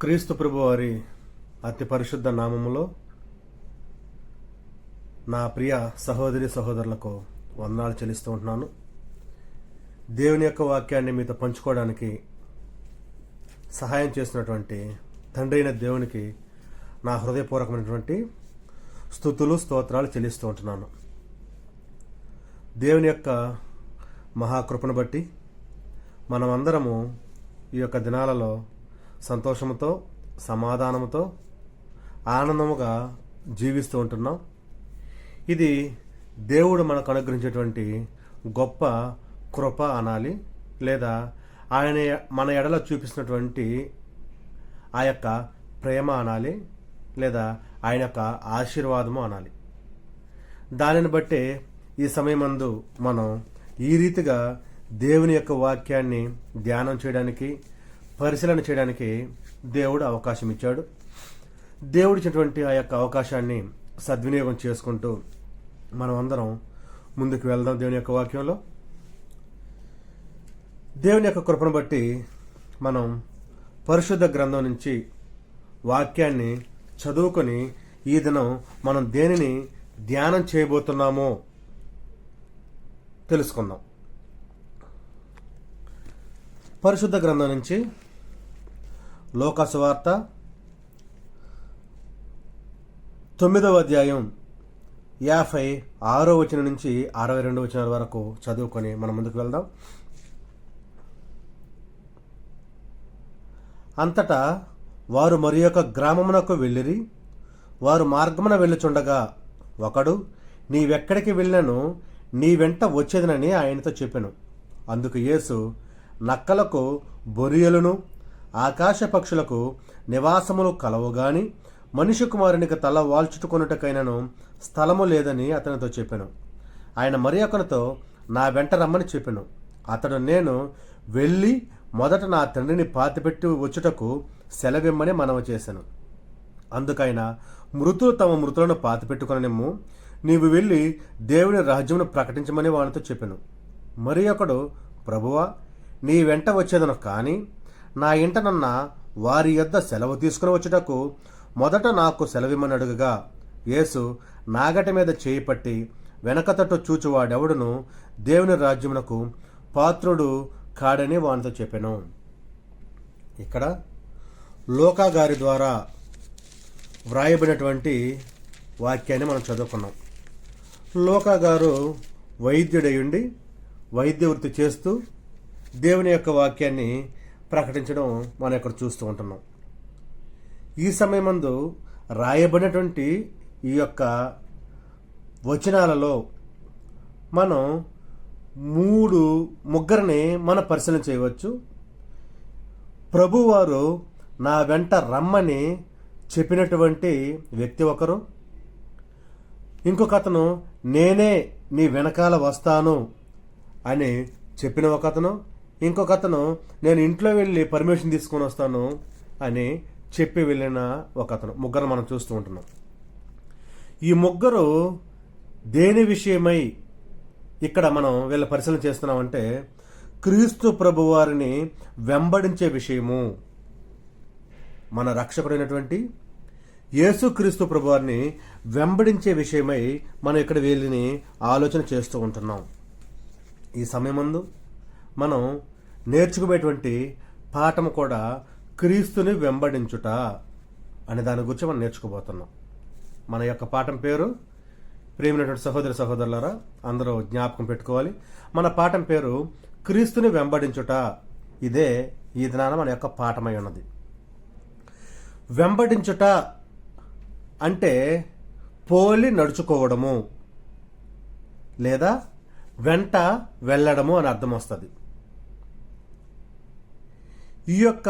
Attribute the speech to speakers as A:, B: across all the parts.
A: క్రీస్తు ప్రభు వారి అతి పరిశుద్ధ నామములో నా ప్రియ సహోదరి సహోదరులకు వందనాలు చెల్లిస్తూ ఉంటున్నాను. దేవుని యొక్క వాక్యాన్ని మీతో పంచుకోవడానికి సహాయం చేసినటువంటి తండ్రి అయిన దేవునికి నా హృదయపూర్వకమైనటువంటి స్తుతులు స్తోత్రాలు చెల్లిస్తూ ఉంటున్నాను. దేవుని యొక్క మహాకృపను బట్టి మనమందరము ఈ యొక్క దినాలలో సంతోషముతో, సమాధానముతో, ఆనందముగా జీవిస్తూ ఉంటున్నాం. ఇది దేవుడు మనకు అనుగ్రహించేటువంటి గొప్ప కృప అనాలి, లేదా ఆయన మన ఎడల చూపిస్తున్నటువంటి ఆ యొక్క ప్రేమ అనాలి, లేదా ఆయన యొక్క ఆశీర్వాదము అనాలి. దానిని బట్టే ఈ సమయమందు మనం ఈ రీతిగా దేవుని యొక్క వాక్యాన్ని ధ్యానం చేయడానికి, పరిశీలన చేయడానికి దేవుడు అవకాశం ఇచ్చాడు. దేవుడు ఇచ్చినటువంటి ఆ యొక్క అవకాశాన్ని సద్వినియోగం చేసుకుంటూ మనం అందరం ముందుకు వెళ్దాం. దేవుని యొక్క వాక్యంలో దేవుని యొక్క కృపను బట్టి మనం పరిశుద్ధ గ్రంథం నుంచి వాక్యాన్ని చదువుకొని ఈ దినం మనం దేనిని ధ్యానం చేయబోతున్నామో తెలుసుకుందాం. పరిశుద్ధ గ్రంథం నుంచి లోకా సువార్త 9వ అధ్యాయం 56వ వచనం నుంచి 62వ వచనాల వరకు చదువుకొని మనం ముందుకు వెళ్దాం. అంతటా వారు మరి యొక్క గ్రామమునకు వెళ్ళిరి. వారు మార్గమున వెళ్ళుచుండగా ఒకడు, నీవెక్కడికి వెళ్ళినను నీ వెంట వచ్చేదనని ఆయనతో చెప్పెను. అందుకు యేసు, నక్కలకు బొరియలును ఆకాశ పక్షులకు నివాసములు కలవుగాని మనిషి కుమారునికి తల వాల్చుటుకొనుటకైనను స్థలము లేదని అతనితో చెప్పెను. ఆయన మరి ఒకనితో, నా వెంట రమ్మని చెప్పెను. అతడు, నేను వెళ్ళి మొదట నా తండ్రిని పాతిపెట్టి వచ్చుటకు సెలవిమ్మని మనవి చేశాను. అందుకైన, మృతులు తమ మృతులను పాతిపెట్టుకొననిమ్ము, నీవు వెళ్ళి దేవుని రాజ్యమును ప్రకటించమని వానితో చెప్పెను. మరి ఒకడు, ప్రభువా, నీ వెంట వచ్చేదను, కానీ నా ఇంటనున్న వారి యొద్ద సెలవు తీసుకుని వచ్చుటకు మొదట నాకు సెలవిమ్మని అడుగగా, యేసు నాగటి మీద చేయి పట్టి వెనకతట్టు చూచువాడెవడును దేవుని రాజ్యమునకు పాత్రుడు కాడని వానితో చెప్పెను. ఇక్కడ లోకా గారి ద్వారా వ్రాయబడినటువంటి వాక్యాన్ని మనం చదువుకున్నాం. లోకా గారు వైద్యుడయుండి వైద్య వృత్తి చేస్తూ దేవుని యొక్క వాక్యాన్ని ప్రకటించడం మనం ఇక్కడ చూస్తూ ఉంటున్నాం. ఈ సమయమందు రాయబడినటువంటి ఈ యొక్క వచనాలలో మనం ముగ్గురిని మనం పరిశీలన చేయవచ్చు. ప్రభువారు నా వెంట రమ్మని చెప్పినటువంటి వ్యక్తి ఒకరు, ఇంకొక అతను నేనే నీ వెనకాల వస్తాను అని చెప్పిన ఒక అతను, ఇంకొక అతను నేను ఇంట్లో వెళ్ళి పర్మిషన్ తీసుకొని వస్తాను అని చెప్పి వెళ్ళిన ఒక అతను. ముగ్గురు మనం చూస్తూ ఉంటున్నాం. ఈ ముగ్గురు దేని విషయమై ఇక్కడ మనం వీళ్ళ పరిశీలన చేస్తున్నామంటే, క్రీస్తు ప్రభు వారిని వెంబడించే విషయము. మన రక్షకుడైనటువంటి యేసు క్రీస్తు ప్రభు వారిని వెంబడించే విషయమై మనం ఇక్కడ వీళ్ళని ఆలోచన చేస్తూ ఉంటున్నాం. ఈ సమయమందు మనం నేర్చుకునేటువంటి పాఠం కూడా క్రీస్తుని వెంబడించుట అనే దాని గురించి మనం నేర్చుకోబోతున్నాం. మన యొక్క పాఠం పేరు, ప్రేమైనటువంటి సహోదరి సహోదరులారా అందరూ జ్ఞాపకం పెట్టుకోవాలి, మన పాఠం పేరు క్రీస్తుని వెంబడించుట. ఇదే ఈ దినాన మన యొక్క పాఠమై ఉన్నది. వెంబడించుట అంటే పోలి నడుచుకోవడము లేదా వెంట వెళ్ళడము అని అర్థం వస్తుంది. ఈ యొక్క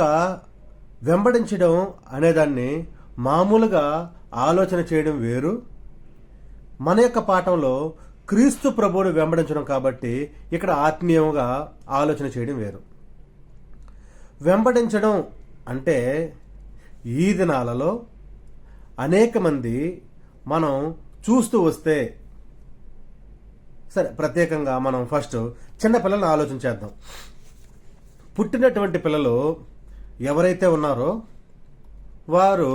A: వెంబడించడం అనేదాన్ని మామూలుగా ఆలోచన చేయడం వేరు. మన యొక్క పాఠంలో క్రీస్తు ప్రభువుని వెంబడించడం కాబట్టి ఇక్కడ ఆత్మీయంగా ఆలోచన చేయడం వేరు. వెంబడించడం అంటే ఈ దినాలలో అనేక మంది మనం చూస్తూ వస్తే, సరే ప్రత్యేకంగా మనం ఫస్ట్ చిన్నపిల్లలను ఆలోచన చేద్దాం. పుట్టినటువంటి పిల్లలు ఎవరైతే ఉన్నారో వారు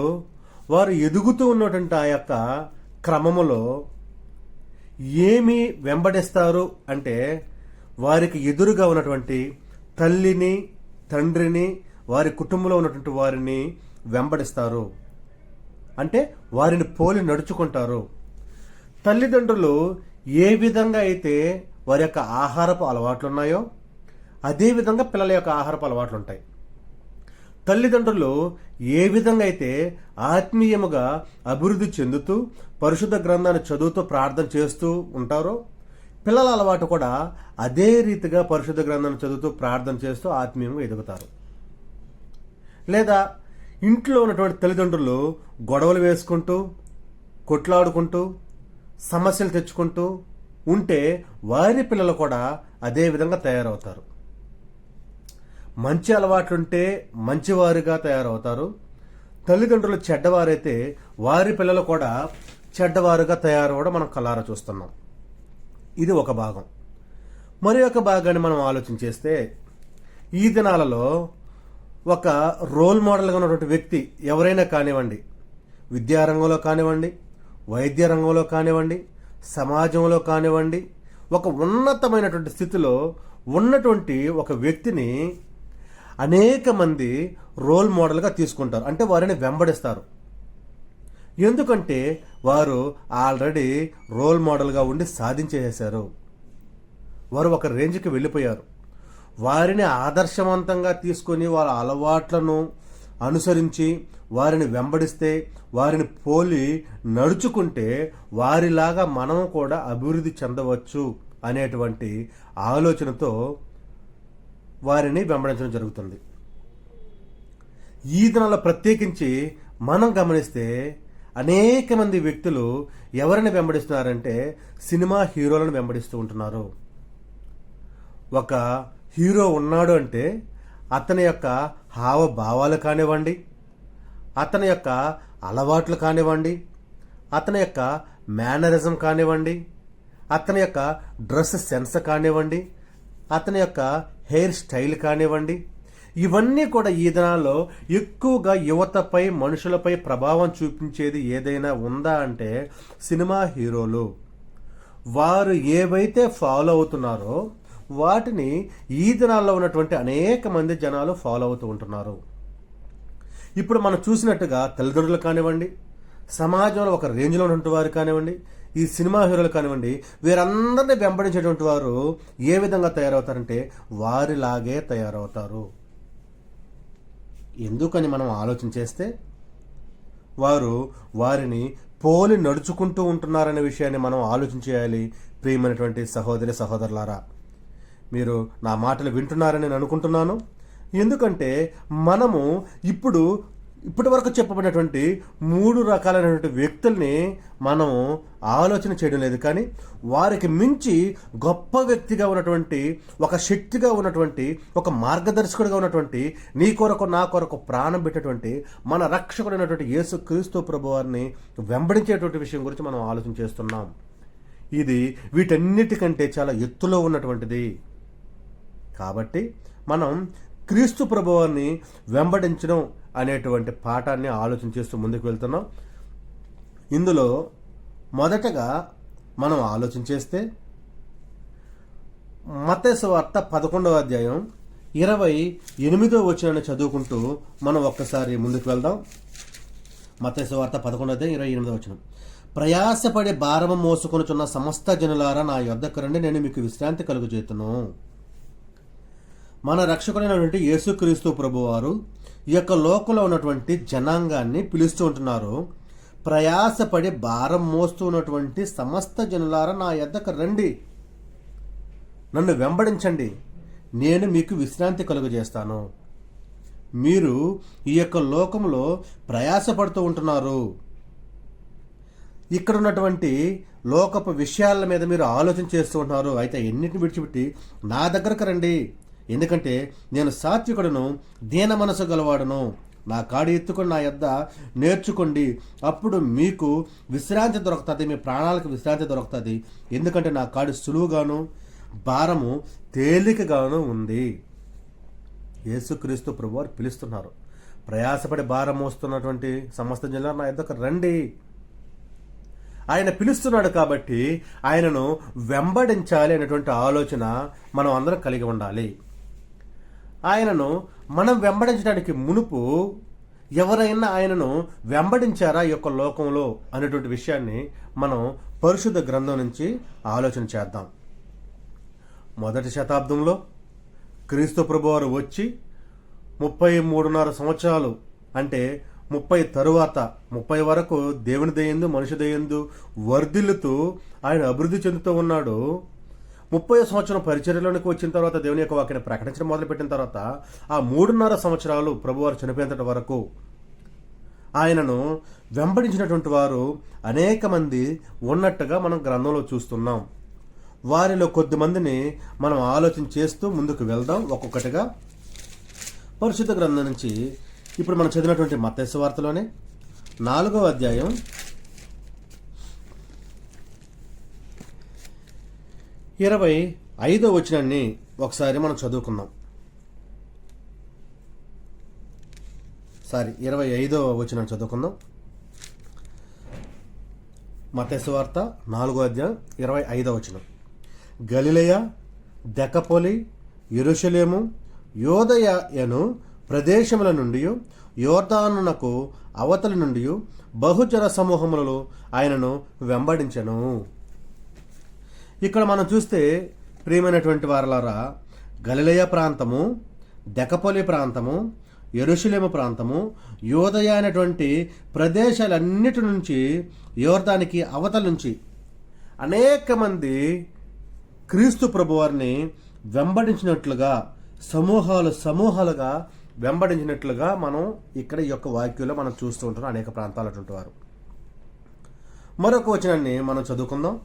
A: వారు ఎదుగుతూ ఉన్నటువంటి ఆ యొక్క క్రమములో ఏమి వెంబడిస్తారు అంటే, వారికి ఎదురుగా ఉన్నటువంటి తల్లిని, తండ్రిని, వారి కుటుంబంలో ఉన్నటువంటి వారిని వెంబడిస్తారు. అంటే వారిని పోలి నడుచుకుంటారు. తల్లిదండ్రులు ఏ విధంగా అయితే వారి యొక్క ఆహారపు అలవాట్లు ఉన్నాయో అదే విధంగా పిల్లల యొక్క ఆహారపు అలవాట్లు ఉంటాయి. తల్లిదండ్రులు ఏ విధంగా అయితే ఆత్మీయముగా అభివృద్ధి చెందుతూ పరిశుద్ధ గ్రంథాన్ని చదువుతూ ప్రార్థన చేస్తూ ఉంటారో, పిల్లల అలవాటు కూడా అదే రీతిగా పరిశుద్ధ గ్రంథాన్ని చదువుతూ ప్రార్థన చేస్తూ ఆత్మీయంగా ఎదుగుతారు. లేదా ఇంట్లో ఉన్నటువంటి తల్లిదండ్రులు గొడవలు వేసుకుంటూ, కొట్లాడుకుంటూ, సమస్యలు తెచ్చుకుంటూ ఉంటే వారి పిల్లలు కూడా అదే విధంగా తయారవుతారు. మంచి అలవాట్లుంటే మంచివారుగా తయారవుతారు. తల్లిదండ్రులు చెడ్డవారైతే వారి పిల్లలు కూడా చెడ్డవారుగా తయారవడం మనం కళ్ళారా చూస్తున్నాం. ఇది ఒక భాగం. మరి ఒక భాగాన్ని మనం ఆలోచించేస్తే, ఈ దినాలలో ఒక రోల్ మోడల్గా ఉన్నటువంటి వ్యక్తి ఎవరైనా కానివ్వండి, విద్యారంగంలో కానివ్వండి, వైద్య రంగంలో కానివ్వండి, సమాజంలో కానివ్వండి, ఒక ఉన్నతమైనటువంటి స్థితిలో ఉన్నటువంటి ఒక వ్యక్తిని అనేక మంది రోల్ మోడల్గా తీసుకుంటారు. అంటే వారిని వెంబడిస్తారు. ఎందుకంటే వారు ఆల్రెడీ రోల్ మోడల్గా ఉండి సాధించేశారు. వారు ఒక రేంజ్కి వెళ్ళిపోయారు. వారిని ఆదర్శవంతంగా తీసుకొని వాళ్ళ అలవాట్లను అనుసరించి వారిని వెంబడిస్తే, వారిని పోలి నడుచుకుంటే వారిలాగా మనం కూడా అభివృద్ధి చెందవచ్చు అనేటువంటి ఆలోచనతో వారిని వెంబడించడం జరుగుతుంది. ఈ దినాల్లో ప్రత్యేకించి మనం గమనిస్తే అనేక మంది వ్యక్తులు ఎవరిని వెంబడిస్తున్నారంటే సినిమా హీరోలను వెంబడిస్తూ ఉంటున్నారు. ఒక హీరో ఉన్నాడు అంటే అతని యొక్క హావభావాలు కానివ్వండి, అతని యొక్క అలవాట్లు కానివ్వండి, అతని యొక్క మేనరిజం కానివ్వండి, అతని యొక్క డ్రెస్ సెన్స్ కానివ్వండి, అతని యొక్క హెయిర్ స్టైల్ కానివ్వండి, ఇవన్నీ కూడా ఈ దినాల్లో ఎక్కువగా యువతపై, మనుషులపై ప్రభావం చూపించేది ఏదైనా ఉందా అంటే సినిమా హీరోలు. వారు ఏవైతే ఫాలో అవుతున్నారో వాటిని ఈ దినాల్లో ఉన్నటువంటి అనేక మంది జనాలు ఫాలో అవుతూ ఉంటున్నారు. ఇప్పుడు మనం చూసినట్టుగా తల్లిదండ్రులు కానివ్వండి, సమాజంలో ఒక రేంజ్లో ఉన్నటువంటి వారు కానివ్వండి, ఈ సినిమా హీరోలు కానివ్వండి, వీరందరినీ వెంబడించేటువంటి వారు ఏ విధంగా తయారవుతారంటే వారిలాగే తయారవుతారు. ఎందుకని మనం ఆలోచన చేస్తే వారు వారిని పోలి నడుచుకుంటూ ఉంటున్నారనే విషయాన్ని మనం ఆలోచన చేయాలి. ప్రియమైనటువంటి సహోదరి సహోదరులారా, మీరు నా మాటలు వింటున్నారని నేను అనుకుంటున్నాను. ఎందుకంటే మనము ఇప్పటి వరకు చెప్పబడినటువంటి 3 రకాలైనటువంటి వ్యక్తుల్ని మనం ఆలోచన చేయడం లేదు. కానీ వారికి మించి గొప్ప వ్యక్తిగా ఉన్నటువంటి, ఒక శక్తిగా ఉన్నటువంటి, ఒక మార్గదర్శకుడిగా ఉన్నటువంటి, నీ కొరకు నా కొరకు ప్రాణం పెట్టేటువంటి మన రక్షకుడైనటువంటి యేసుక్రీస్తు ప్రభువారిని వెంబడించేటువంటి విషయం గురించి మనం ఆలోచన చేస్తున్నాం. ఇది వీటన్నిటికంటే చాలా ఎత్తులో ఉన్నటువంటిది. కాబట్టి మనం క్రీస్తు ప్రభువారిని వెంబడించడం అనేటువంటి పాఠాన్ని ఆలోచన చేస్తూ ముందుకు వెళ్తున్నాం. ఇందులో మొదటగా మనం ఆలోచన చేస్తే మత్తయి సువార్త 11వ అధ్యాయం 28వ వచనాన్ని చదువుకుంటూ మనం ఒక్కసారి ముందుకు వెళ్దాం. మత్తయి సువార్త 11వ అధ్యాయం 28వ వచనం. ప్రయాసపడి భారము మోసుకొనుచున్న సమస్త జనులారా నా యొద్దకు రండి, నేను మీకు విశ్రాంతి కలుగజేతును. మన రక్షకుడైనటువంటి యేసుక్రీస్తు ప్రభువారు ఈ యొక్క లోకంలో ఉన్నటువంటి జనాంగాన్ని పిలుస్తూ ఉంటున్నారు. ప్రయాసపడి భారం మోస్తూ ఉన్నటువంటి సమస్త జనులారా నా యొద్దకు రండి, నన్ను వెంబడించండి, నేను మీకు విశ్రాంతి కలుగజేస్తాను. మీరు ఈ యొక్క లోకంలో ప్రయాసపడుతూ ఉంటున్నారు. ఇక్కడ ఉన్నటువంటి లోకపు విషయాల మీద మీరు ఆలోచన చేస్తూ ఉంటున్నారు. అయితే ఎన్నిటిని విడిచిపెట్టి నా దగ్గరకు రండి, ఎందుకంటే నేను సాత్వికుడును, దీన మనసు గలవాడును. నా కాడి ఎత్తుకొని నా యొద్ద నేర్చుకోండి, అప్పుడు మీకు విశ్రాంతి దొరుకుతుంది, మీ ప్రాణాలకు విశ్రాంతి దొరుకుతుంది. ఎందుకంటే నా కాడి సులువుగాను భారము తేలికగాను ఉంది. యేసుక్రీస్తు ప్రభువారు పిలుస్తున్నారు. ప్రయాసపడి భారం మోస్తున్నటువంటి సమస్త జనులారా నా యొద్దకు రండి. ఆయన పిలుస్తున్నాడు కాబట్టి ఆయనను వెంబడించాలి అనేటువంటి ఆలోచన మనం అందరం కలిగి ఉండాలి. ఆయనను మనం వెంబడించడానికి మునుపు ఎవరైనా ఆయనను వెంబడించారా ఈ యొక్క లోకంలో అనేటువంటి విషయాన్ని మనం పరిశుద్ధ గ్రంథం నుంచి ఆలోచన చేద్దాం. మొదటి శతాబ్దంలో క్రీస్తు ప్రభువారు వచ్చి 33.5 సంవత్సరాలు అంటే 30 తరువాత 30 వరకు దేవుని దయందు మనిషి దయందు వర్ధిల్లుతూ ఆయన అభివృద్ధి చెందుతూ ఉన్నాడు. 30 సంవత్సరం పరిచర్యలోనికి వచ్చిన తర్వాత దేవుని యొక్క వాక్యాన్ని ప్రకటించడం మొదలుపెట్టిన తర్వాత ఆ 3.5 సంవత్సరాలు ప్రభువారు చనిపోయేంత వరకు ఆయనను వెంబడించినటువంటి వారు అనేక మంది ఉన్నట్టుగా మనం గ్రంథంలో చూస్తున్నాం. వారిలో కొద్ది మందిని మనం ఆలోచన చేస్తూ ముందుకు వెళ్దాం ఒక్కొక్కటిగా. పరిశుద్ధ గ్రంథం నుంచి ఇప్పుడు మనం చదివినటువంటి మత్తయి సువార్తలోనే 4వ అధ్యాయం 25వ వచనాన్ని ఒకసారి మనం చదువుకుందాం. 25వ వచనం చదువుకుందాం. మత్తయి సువార్త 4వ అధ్యాయం 25వ వచనం. గలిలయ, దెకపొలి, యెరూషలేము, యోదయను ప్రదేశముల నుండి యోర్దానునకు అవతలి నుండి బహుజన సమూహములలో ఆయనను వెంబడించెను. ఇక్కడ మనం చూస్తే ప్రియమైనటువంటి వారలారా, గలిలయ ప్రాంతము, దెకపొలి ప్రాంతము, యెరూషలేము ప్రాంతము, యోదయ అనేటువంటి ప్రదేశాలన్నిటి నుంచి యోర్దానికి అవతల నుంచి అనేక మంది క్రీస్తు ప్రభువారిని వెంబడించినట్లుగా సమూహాలుగా వెంబడించినట్లుగా మనం ఇక్కడ ఈ యొక్క వాక్యంలో మనం చూస్తూ ఉంటున్నాం. అనేక ప్రాంతాలటువంటి వారు. మరొక వచనాన్ని మనం చదువుకుందాం.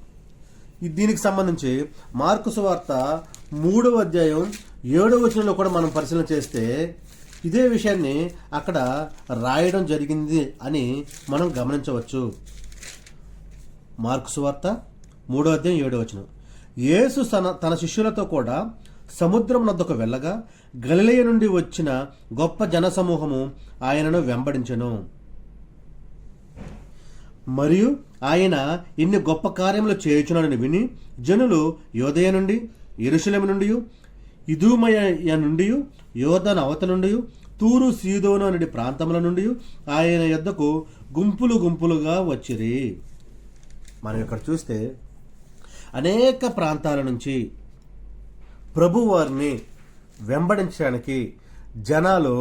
A: దీనికి సంబంధించి మార్కు సువార్త 3వ అధ్యాయం 7వ వచనంలో కూడా మనం పరిశీలన చేస్తే ఇదే విషయాన్ని అక్కడ రాయడం జరిగింది అని మనం గమనించవచ్చు. మార్కు సువార్త 3వ అధ్యాయం 7వ వచనం. యేసు తన శిష్యులతో కూడా సముద్రం నద్దకు వెళ్ళగా గలిలయ నుండి వచ్చిన గొప్ప జనసమూహము ఆయనను వెంబడించెను. మరియు ఆయన ఇన్ని గొప్ప కార్యములు చేయుచున్నాడని విని జనులు యోదయ నుండి, యెరూషలేము నుండి, ఇదూమయ నుండి, యోర్దాను అవతల నుండి, తూరు సీదోను అనే ప్రాంతముల నుండి ఆయన యొద్దకు గుంపులుగా వచ్చిరి. మనం ఇక్కడ చూస్తే అనేక ప్రాంతాల నుంచి ప్రభువారిని వెంబడించడానికి జనాలు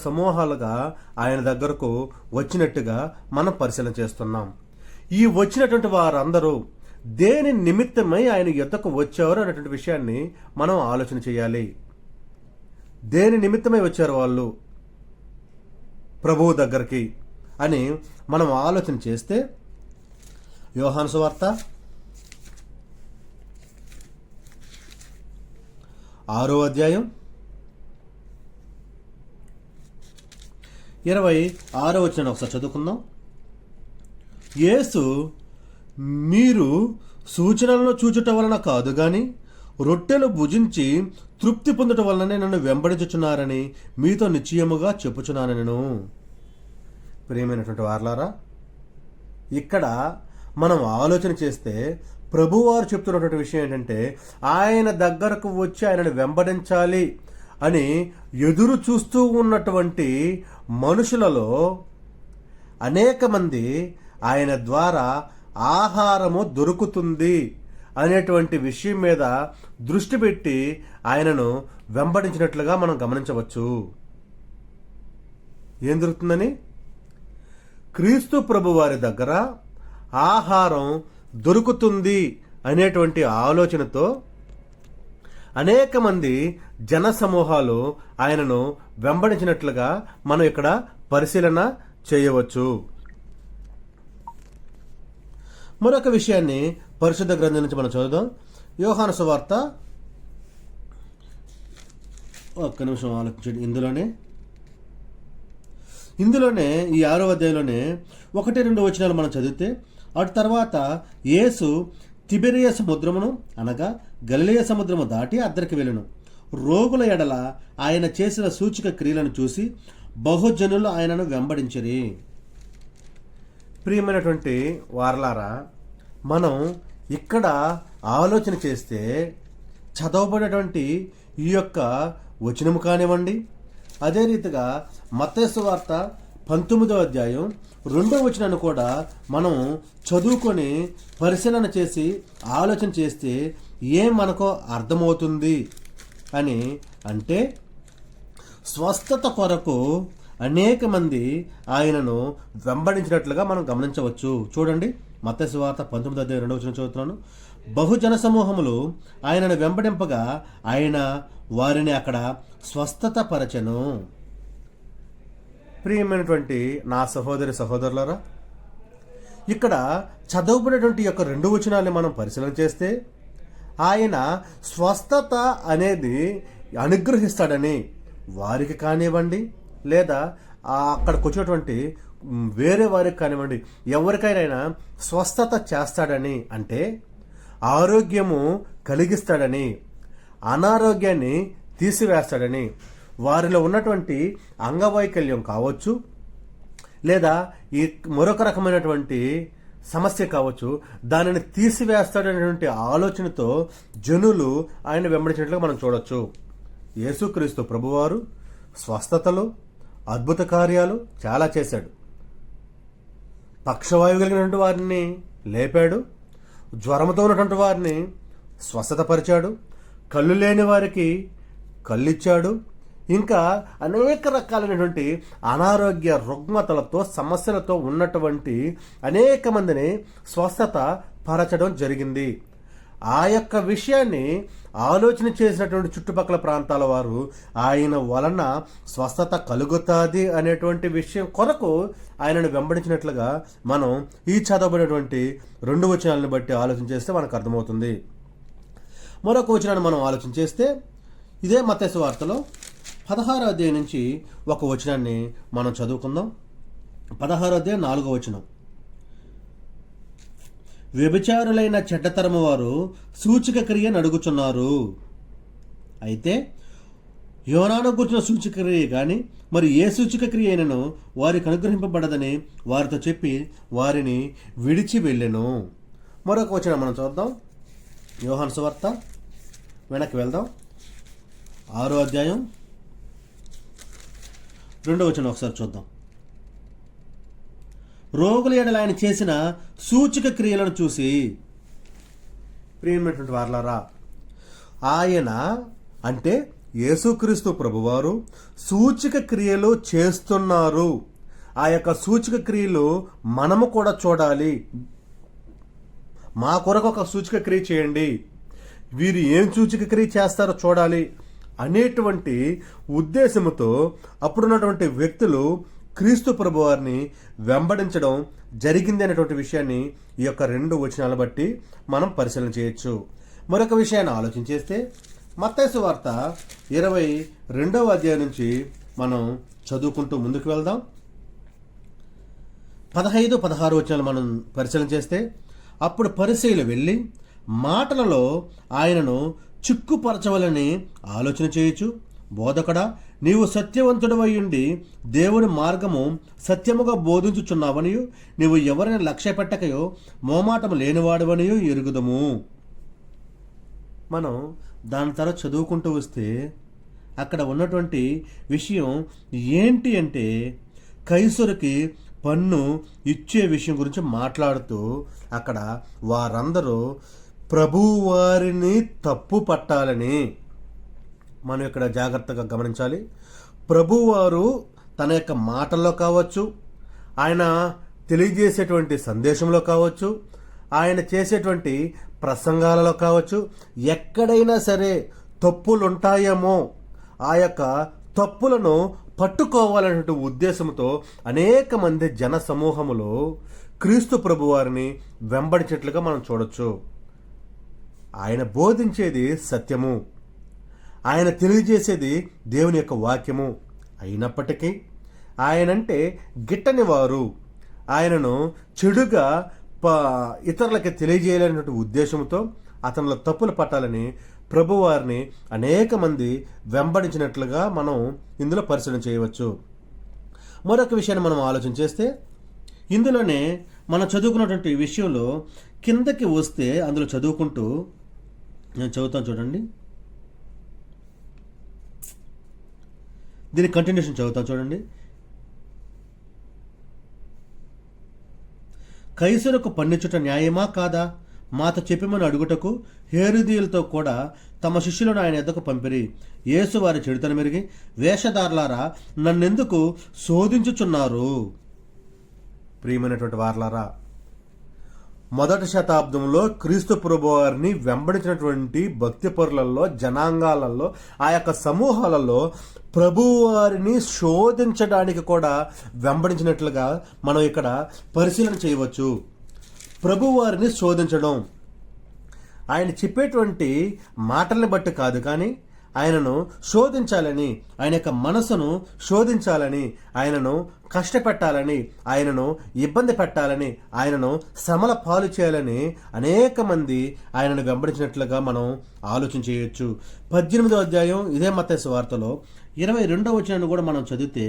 A: సమూహాలుగా ఆయన దగ్గరకు వచ్చినట్టుగా మనం పరిశీలన చేస్తున్నాం. ఈ వచ్చినటువంటి వారందరూ దేని నిమిత్తమై ఆయన యొద్దకు వచ్చారు అనేటువంటి విషయాన్ని మనం ఆలోచన చేయాలి. దేని నిమిత్తమై వచ్చారు వాళ్ళు ప్రభువు దగ్గరికి అని మనం ఆలోచన చేస్తే యోహాను సువార్త 6వ అధ్యాయం 26వ వచనం ఒకసారి చదువుకుందాం. యేసు, మీరు సూచనలను చూచుట వలన కాదు గాని రొట్టెలు భుజించి తృప్తి పొందుట వలననే నన్ను వెంబడించుచున్నారని మీతో నిశ్చయముగా చెప్పుచున్నాను నేను. ప్రియమైనటువంటి వారలారా, ఇక్కడ మనం ఆలోచన చేస్తే ప్రభువారు చెప్తున్నటువంటి విషయం ఏంటంటే ఆయన దగ్గరకు వచ్చి ఆయనను వెంబడించాలి అని ఎదురు చూస్తూ ఉన్నటువంటి మనుషులలో అనేక మంది ఆయన ద్వారా ఆహారము దొరుకుతుంది అనేటువంటి విషయం మీద దృష్టి పెట్టి ఆయనను వెంబడించినట్లుగా మనం గమనించవచ్చు. ఏం దొరుకుతుందని? క్రీస్తు ప్రభువారి దగ్గర ఆహారం దొరుకుతుంది అనేటువంటి ఆలోచనతో అనేక మంది జన సమూహాలు ఆయనను వెంబడించినట్లుగా మనం ఇక్కడ పరిశీలన చేయవచ్చు. మరొక విషయాన్ని పరిశుద్ధ గ్రంథం నుంచి మనం చదువుదాం. యోహాను సువార్త, ఒక్క నిమిషం ఆలోచించండి. ఇందులోనే ఈ 6వ అధ్యాయంలోనే 1-2 వచనాలు మనం చదివితే, అటు తర్వాత యేసు తిబెరియ సముద్రమును అనగా గలిలయ సముద్రము దాటి అద్దరికి వెళ్ళెను. రోగుల ఎడల ఆయన చేసిన సూచక క్రియలను చూసి బహుజనులు ఆయనను వెంబడించిరి. ప్రియమైనటువంటి వారలారా, మనం ఇక్కడ ఆలోచన చేస్తే చదవబడినటువంటి ఈ యొక్క వచనము కానివ్వండి, అదే రీతిగా మత్తయి సువార్త 19వ అధ్యాయం 2వ వచనాన్ని కూడా మనం చదువుకొని పరిశీలన చేసి ఆలోచన చేస్తే ఏం మనకు అర్థమవుతుంది అని అంటే, స్వస్థత కొరకు అనేక మంది ఆయనను వెంబడించినట్లుగా మనం గమనించవచ్చు. చూడండి, మత్తయి సువార్త 19వ అధ్యాయం 2వ వచనం చదువుతున్నాను. బహుజన సమూహములు ఆయనను వెంబడింపగా ఆయన వారిని అక్కడ స్వస్థత పరచెను. ప్రియమైనటువంటి నా సహోదరి సహోదరులారా, ఇక్కడ చదవబడినటువంటి యొక్క 2 వచనాల్ని మనం పరిశీలన చేస్తే ఆయన స్వస్థత అనేది అనుగ్రహిస్తాడని వారికి కానివ్వండి, లేదా అక్కడికి వచ్చినటువంటి వేరే వారికి కానివ్వండి, ఎవరికైనా స్వస్థత చేస్తాడని అంటే ఆరోగ్యము కలిగిస్తాడని, అనారోగ్యాన్ని తీసివేస్తాడని, వారిలో ఉన్నటువంటి అంగవైకల్యం కావచ్చు, లేదా ఈ మరొక రకమైనటువంటి సమస్య కావచ్చు, దానిని తీసివేస్తాడనేటువంటి ఆలోచనతో జనులు ఆయన వెంబడించినట్లుగా మనం చూడొచ్చు. యేసుక్రీస్తు ప్రభువారు స్వస్థతలు, అద్భుత కార్యాలు చాలా చేశాడు. పక్షవాయువు కలిగినటువంటి వారిని లేపాడు, జ్వరంతో ఉన్నటువంటి వారిని స్వస్థతపరిచాడు, కళ్ళు లేని వారికి కళ్ళిచ్చాడు, ఇంకా అనేక రకాలైనటువంటి అనారోగ్య రుగ్మతలతో సమస్యలతో ఉన్నటువంటి అనేక మందిని స్వస్థత పరచడం జరిగింది. ఆ యొక్క విషయాన్ని ఆలోచన చేసినటువంటి చుట్టుపక్కల ప్రాంతాల వారు ఆయన వలన స్వస్థత కలుగుతుంది అనేటువంటి విషయం కొరకు ఆయనను వెంబడించినట్లుగా మనం ఈ చదవబడినటువంటి 2 వచనాలను బట్టి ఆలోచన చేస్తే మనకు అర్థమవుతుంది. మరొక వచనాన్ని మనం ఆలోచన చేస్తే ఇదే మత్తయి సువార్తలో 16వ అధ్యాయం నుంచి ఒక వచనాన్ని మనం చదువుకుందాం. 16వ అధ్యాయం 4వ వచనం. వ్యభిచారులైన చెడ్డతరము వారు సూచక క్రియ నడుగుచున్నారు. అయితే యోనాను గుర్చిన సూచక క్రియ కానీ మరి ఏ సూచక క్రియ అయినను వారికి అనుగ్రహింపబడదని వారితో చెప్పి వారిని విడిచి వెళ్ళెను. మరొక వచనం మనం చూద్దాం. యోహాను సువార్త వెనక్కి వెళ్దాం. 6వ అధ్యాయం 2వ వచనం ఒకసారి చూద్దాం. రోగుల ఎడల ఆయన చేసిన సూచక క్రియలను చూసి, ప్రియమైనటువంటి వారలారా, ఆయన అంటే యేసుక్రీస్తు ప్రభువారు సూచక క్రియలు చేస్తున్నారు. ఆ యొక్క సూచక క్రియలు మనము కూడా చూడాలి. మా కొరకు ఒక సూచక క్రియ చేయండి, వీరు ఏం సూచక క్రియ చేస్తారో చూడాలి అనేటువంటి ఉద్దేశంతో అప్పుడున్నటువంటి వ్యక్తులు క్రీస్తు ప్రభువారిని వెంబడించడం జరిగింది అనేటువంటి విషయాన్ని ఈ యొక్క 2 వచనాలను బట్టి మనం పరిశీలన చేయొచ్చు. మరొక విషయాన్ని ఆలోచన చేస్తే మత్తయి సువార్త 22వ అధ్యాయం నుంచి మనం చదువుకుంటూ ముందుకు వెళ్దాం. 15, 16 వచనాలు మనం పరిశీలన చేస్తే, అప్పుడు పరిసయ్యులు వెళ్ళి మాటలలో ఆయనను చిక్కుపరచవలని ఆలోచన చేయొచ్చు. బోధకుడా, నీవు సత్యవంతుడవయ్యుండి దేవుని మార్గము సత్యముగా బోధించుచున్నావనియు నీవు ఎవరిని లక్ష్య పెట్టకయో మోమాటము లేనివాడవనియు ఎరుగుదము. మనం దాని తర్వాత చదువుకుంటూ వస్తే అక్కడ ఉన్నటువంటి విషయం ఏంటి అంటే, కైసరుకి పన్ను ఇచ్చే విషయం గురించి మాట్లాడుతూ అక్కడ వారందరూ ప్రభువారిని తప్పు పట్టాలని మనం ఇక్కడ జాగ్రత్తగా గమనించాలి. ప్రభువారు తన యొక్క మాటల్లో కావచ్చు, ఆయన తెలియజేసేటువంటి సందేశంలో కావచ్చు, ఆయన చేసేటువంటి ప్రసంగాలలో కావచ్చు, ఎక్కడైనా సరే తప్పులుంటాయేమో ఆ యొక్క తప్పులను పట్టుకోవాలనే ఉద్దేశంతో అనేక మంది జన సమూహములు క్రీస్తు ప్రభువారిని వెంబడించినట్లుగా మనం చూడొచ్చు. ఆయన బోధించేది సత్యము, ఆయన తెలియజేసేది దేవుని యొక్క వాక్యము అయినప్పటికీ ఆయనంటే గిట్టని వారు ఆయనను చెడుగా ఇతరులకి తెలియజేయాలనే ఉద్దేశంతో అతనిలో తప్పులు పట్టాలని ప్రభువారిని అనేక మంది వెంబడించినట్లుగా మనం ఇందులో పరిశీలన చేయవచ్చు. మరొక విషయాన్ని మనం ఆలోచన చేస్తే ఇందులోనే మనం చదువుకున్నటువంటి విషయంలో కిందకి వస్తే అందులో చదువుకుంటూ నేను చదువుతాను చూడండి, దీని కంటిన్యూషన్ చదువుతాను చూడండి. కైసరుకు పన్నిచ్చుట న్యాయమా కాదా? మాతో చెప్పమని అడుగుటకు హేరోదీయులతో కూడా తమ శిష్యులను ఆయన ఎద్దకు పంపిరి. యేసు వారి చెడుతను మెరిగి, వేషధారులారా, నన్నెందుకు శోధించుచున్నారు? ప్రియమైనటువంటి వారలారా, మొదటి శతాబ్దంలో క్రీస్తు ప్రభువారిని వెంబడించినటువంటి భక్తి పరులలో, జనాంగాలలో, ఆ యొక్క సమూహాలలో ప్రభువారిని శోధించడానికి కూడా వెంబడించినట్లుగా మనం ఇక్కడ పరిశీలన చేయవచ్చు. ప్రభువారిని శోధించడం ఆయన చెప్పేటువంటి మాటల్ని బట్టి కాదు, కానీ ఆయనను శోధించాలని, ఆయన యొక్క మనసును శోధించాలని, ఆయనను కష్టపెట్టాలని, ఆయనను ఇబ్బంది పెట్టాలని, ఆయనను శ్రమల పాలు చేయాలని అనేక మంది ఆయనను వెంబడించినట్లుగా మనం ఆలోచన చేయొచ్చు. 18వ అధ్యాయం ఇదే మత్తయి సువార్తలో 22వ వచనాన్ని కూడా మనం చదివితే,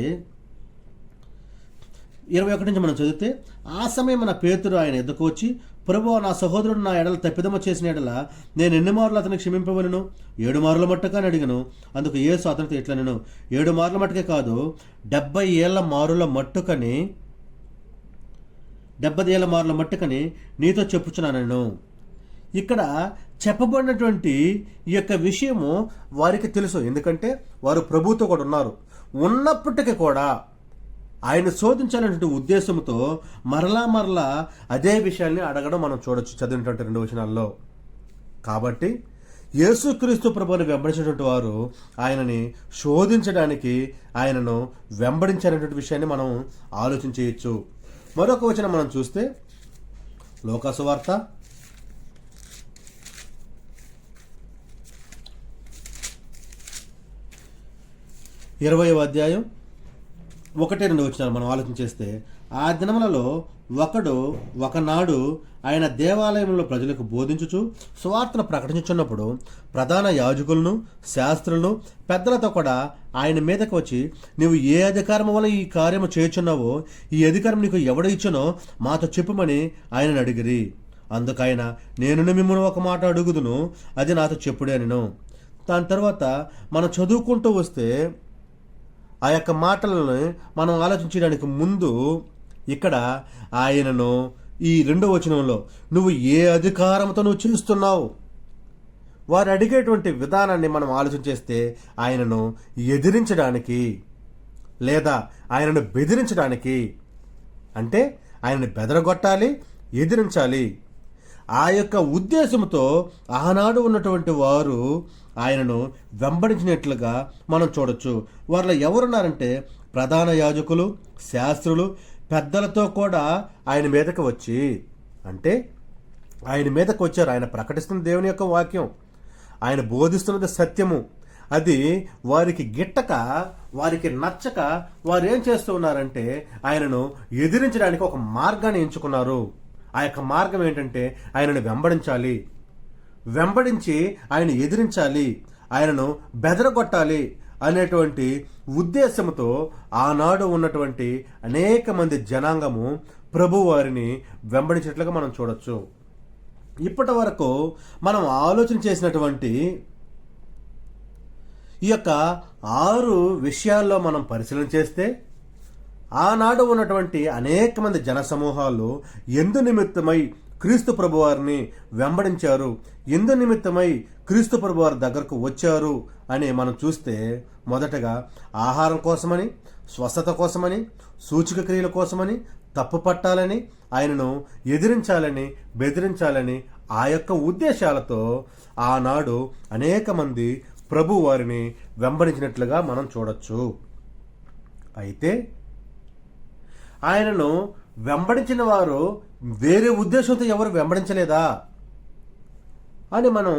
A: 21 నుంచి మనం చదివితే, ఆ సమయం మన పేతురు ఆయన ఎద్దుకు వచ్చి, ప్రభువా, నా సహోదరుడు నా ఎడల తప్పిదమ చేసిన ఎడల నేను ఎన్ని మార్లు అతనికి క్షమింపవలను? 7 మార్ల మట్టుగా అని అడిగను. అందుకు యేసు అతనితో ఇట్లా, నేను 7 మార్ల మట్టుకే కాదు, 70 ఏళ్ల మారుల మట్టుకని నీతో చెప్పుచున్నాను. ఇక్కడ చెప్పబడినటువంటి ఈ యొక్క విషయము వారికి తెలుసు, ఎందుకంటే వారు ప్రభువుతో కూడా ఉన్నారు. ఉన్నప్పటికీ కూడా ఆయన శోధించాలనే ఉద్దేశంతో మరలా అదే విషయాన్ని అడగడం మనం చూడొచ్చు చదివినటువంటి 2 వచనాల్లో. కాబట్టి యేసుక్రీస్తు ప్రభువుని వెంబడించినటువంటి వారు ఆయనని శోధించడానికి ఆయనను వెంబడించాలనేటువంటి విషయాన్ని మనం ఆలోచన చేయొచ్చు. మరొక వచనం మనం చూస్తే లూకా సువార్త 20వ అధ్యాయం 1-2 వచనాలు మనం ఆలోచన చేస్తే, ఆ దినములలో ఒకనాడు ఆయన దేవాలయంలో ప్రజలకు బోధించుచు సువార్తను ప్రకటించుచున్నప్పుడు ప్రధాన యాజకులను, శాస్త్రులను, పెద్దలతో కూడా ఆయన మీదకి వచ్చి, నీవు ఏ అధికారం వల్ల ఈ కార్యము చేయుచున్నావో, ఈ అధికారం నీకు ఎవడు ఇచ్చునో మాతో చెప్పుమని ఆయనను అడిగిరి. అందుకైన, నేను మిమ్మల్ని ఒక మాట అడుగుదును, అది నాతో చెప్పుడే అనెను. దాని తర్వాత మనం చదువుకుంటూ వస్తే ఆ యొక్క మాటలను మనం ఆలోచించడానికి ముందు ఇక్కడ ఆయనను ఈ 2వ వచనంలో, నువ్వు ఏ అధికారంతో నువ్వు చేస్తున్నావు, వారు అడిగేటువంటి విధానాన్ని మనం ఆలోచన చేస్తే ఆయనను ఎదిరించడానికి లేదా ఆయనను బెదిరించడానికి, అంటే ఆయనను బెదరగొట్టాలి, ఎదిరించాలి. ఆ యొక్క ఉద్దేశంతో ఆనాడు ఉన్నటువంటి వారు ఆయనను వెంబడించినట్లుగా మనం చూడొచ్చు. వారిలో ఎవరున్నారంటే ప్రధాన యాజకులు, శాస్త్రులు, పెద్దలతో కూడా ఆయన మీదకి వచ్చి, అంటే ఆయన మీదకి వచ్చారు. ఆయన ప్రకటిస్తున్న దేవుని యొక్క వాక్యం, ఆయన బోధిస్తున్నది సత్యము. అది వారికి గిట్టక, వారికి నచ్చక వారు ఏం చేస్తూ ఉన్నారంటే ఆయనను ఎదిరించడానికి ఒక మార్గాన్ని ఎంచుకున్నారు. ఆ యొక్క మార్గం ఏంటంటే ఆయనను వెంబడించి ఆయన ఎదిరించాలి, ఆయనను బెదరగొట్టాలి అనేటువంటి ఉద్దేశంతో ఆనాడు ఉన్నటువంటి అనేక మంది జనాంగము ప్రభు వారిని వెంబడించినట్లుగా మనం చూడొచ్చు. ఇప్పటి వరకు మనం ఆలోచన చేసినటువంటి ఈ యొక్క 6 విషయాల్లో మనం పరిశీలన చేస్తే, ఆనాడు ఉన్నటువంటి అనేక మంది జన సమూహాలు ఎందు నిమిత్తమై క్రీస్తు ప్రభువారిని వెంబడించారు, ఎందు నిమిత్తమై క్రీస్తు ప్రభువారి దగ్గరకు వచ్చారు అని మనం చూస్తే, మొదటగా ఆహారం కోసమని, స్వస్థత కోసమని, సూచక క్రియల కోసమని, తప్పు పట్టాలని, ఆయనను ఎదిరించాలని, బెదిరించాలని, ఆ యొక్క ఉద్దేశాలతో ఆనాడు అనేక మంది ప్రభు వారిని వెంబడించినట్లుగా మనం చూడొచ్చు. అయితే ఆయనను వెంబడించిన వారు వేరే ఉద్దేశంతో ఎవరు వెంబడించలేదా అని మనం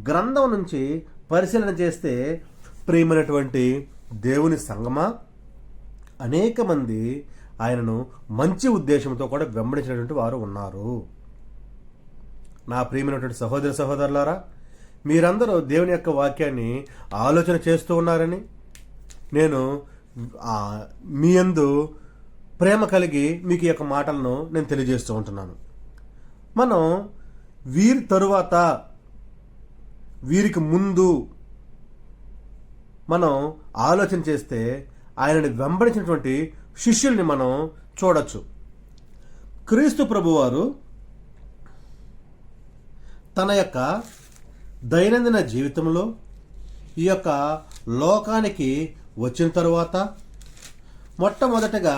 A: గ్రంథం నుంచి పరిశీలన చేస్తే, ప్రియమైనటువంటి దేవుని సంగమా, అనేక మంది ఆయనను మంచి ఉద్దేశంతో కూడా వెంబడించినటువంటి వారు ఉన్నారు. నా ప్రియమైనటువంటి సహోదర సహోదరులారా, మీరందరూ దేవుని యొక్క వాక్యాన్ని ఆలోచన చేస్తూ ఉన్నారని నేను మీ యందు ప్రేమ కలిగి మీకు ఈ యొక్క మాటలను నేను తెలియజేస్తూ ఉంటున్నాను. మనం వీరి తరువాత, వీరికి ముందు మనం ఆలోచన చేస్తే ఆయనని వెంబడించినటువంటి శిష్యుల్ని మనం చూడొచ్చు. క్రీస్తు ప్రభువారు తన యొక్క దైనందిన జీవితంలో ఈ యొక్క లోకానికి వచ్చిన తరువాత మొట్టమొదటగా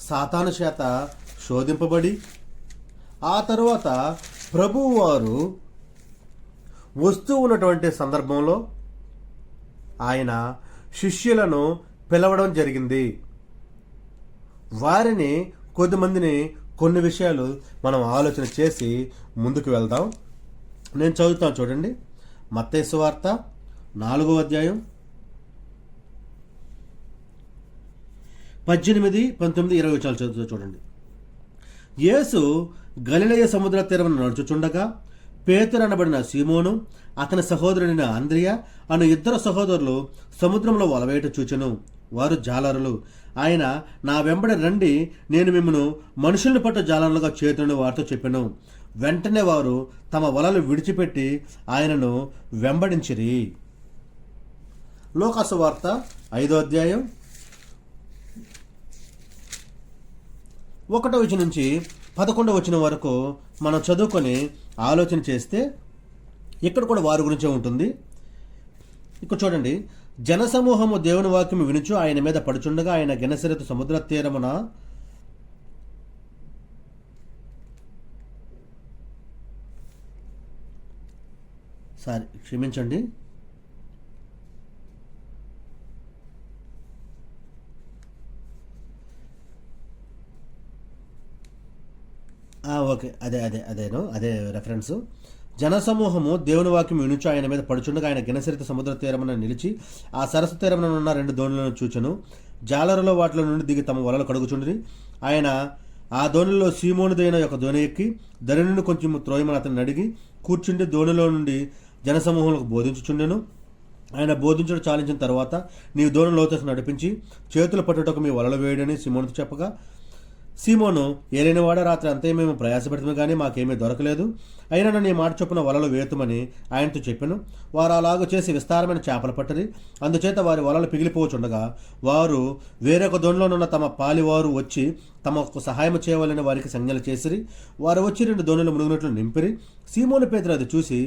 A: సాతాను చేత శోధింపబడి, ఆ తరువాత ప్రభువారు వస్తూ ఉన్నటువంటి సందర్భంలో ఆయన శిష్యులను పిలవడం జరిగింది. వారిని కొద్దిమందిని కొన్ని విషయాలు మనం ఆలోచన చేసి ముందుకు వెళ్దాం. నేను చదువుతాను చూడండి. మత్తయి సువార్త 4వ అధ్యాయం 18, 19, 20 చదువుతూ చూడండి. యేసు గలిలయ సముద్ర తీరమున నడుచుచుండగా పేతురు అనబడిన సీమోను, అతని సహోదరుడైన అంద్రియ అను 2 సహోదరులు సముద్రంలో వలవేట చూచెను. వారు జాలరులు. ఆయన, నా వెంబడి రండి, నేను మిమ్మను మనుషుల్ని పట్టు జాలరులుగా చేతుని వారితో చెప్పెను. వెంటనే వారు తమ వలలు విడిచిపెట్టి ఆయనను వెంబడించిరి. లూకా సువార్త 5వ అధ్యాయం 1వ నుంచి 11వ వచనం వరకు మనం చదువుకొని ఆలోచన చేస్తే ఇక్కడ కూడా వారి గురించే ఉంటుంది. ఇక్కడ చూడండి. జనసమూహము దేవుని వాక్యము వినుచు ఆయన మీద పడుచుండగా ఆయన గెనసరెతు సముద్ర తీరమున క్షమించండి ఓకే, అదే రెఫరెన్స్. జనసమూహము దేవుని వాక్యం వినుచు ఆయన మీద పడుచుండగా ఆయన గినసరిత సముద్ర తీరమున నిలిచి ఆ సరస్సు తీరమున ఉన్న 2 దోణులను చూచెను. జాలరులో వాటిలో నుండి దిగి తమ వలలు కడుగుచుండ్రి. ఆయన ఆ దోణిలో సీమోనుదైన ఒక దోణి ఎక్కి దరి నుండి కొంచెం త్రోయమని అతన్ని అడిగి కూర్చుండి దోణిలో నుండి జనసమూహంలో బోధించుచుండెను. ఆయన బోధించడం చాలించిన తర్వాత, నీవు దోణి లోతుకు నడిపించి చేతులు పట్టుటకు మీ వలలు వేయడని సీమోనుతో చెప్పగా, సీమోను, ఏలేనివాడ, రాత్రి అంతే మేము ప్రయాసపెడుతుంది కానీ మాకేమీ దొరకలేదు, అయినా నీ మాట చొప్పున వలలు వేతుమని ఆయనతో చెప్పాను. వారు అలాగూ చేసి విస్తారమైన చేపలు పట్టరి. అందుచేత వారి వలలు పిగిలిపోవచ్చుండగా వారు వేరొక దోణిలోనున్న తమ పాలివారు వచ్చి తమకు సహాయం చేయవాలని వారికి సంజ్ఞలు చేసిరి. వారు వచ్చి 2 దోణులు మునుగునట్లు నింపిరి. సీమోను పేతురు అది చూసి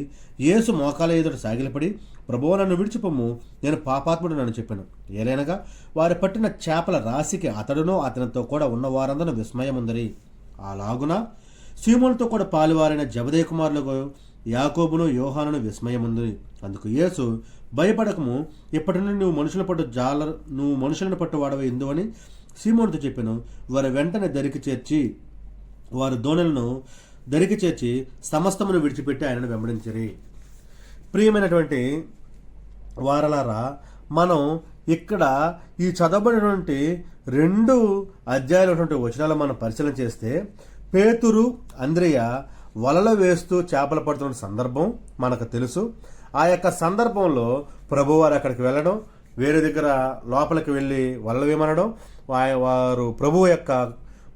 A: యేసు మోకాల ఎదుట సాగిలపడి, ప్రభువా, నన్ను విడిచిపొమ్ము, నేను పాపాత్ముడు నన్ను చెప్పాను. ఏలైనగా వారు పట్టిన చేపల రాశికి అతడును అతనితో కూడా ఉన్న వారందరూ విస్మయముందరి. అలాగున సీమోనుతో కూడా పాలువారైన జబదేయ కుమారులకు యాకోబును యోహానును విస్మయముంది. అందుకు యేసు, భయపడకము, ఇప్పటి నుండి నువ్వు మనుషులను పట్టువాడవై ఇందు అని సీమోనుతో చెప్పాను. వారు వెంటనే వారు దోణులను దరికి చేర్చి సమస్తమును విడిచిపెట్టి ఆయనను వెంబడించిరి. ప్రియమైనటువంటి వారలారా, మనం ఇక్కడ ఈ చదవబడినటువంటి 2 అధ్యాయాలటువంటి వచనాలు మనం పరిశీలన చేస్తే, పేతురు, అంద్రియ వలలు వేస్తూ చేపలు పడుతున్న సందర్భం మనకు తెలుసు. ఆ యొక్క సందర్భంలో ప్రభువారు అక్కడికి వెళ్ళడం, వేరే దగ్గర లోపలికి వెళ్ళి వలలు వేయమనడం, వారు ప్రభువు యొక్క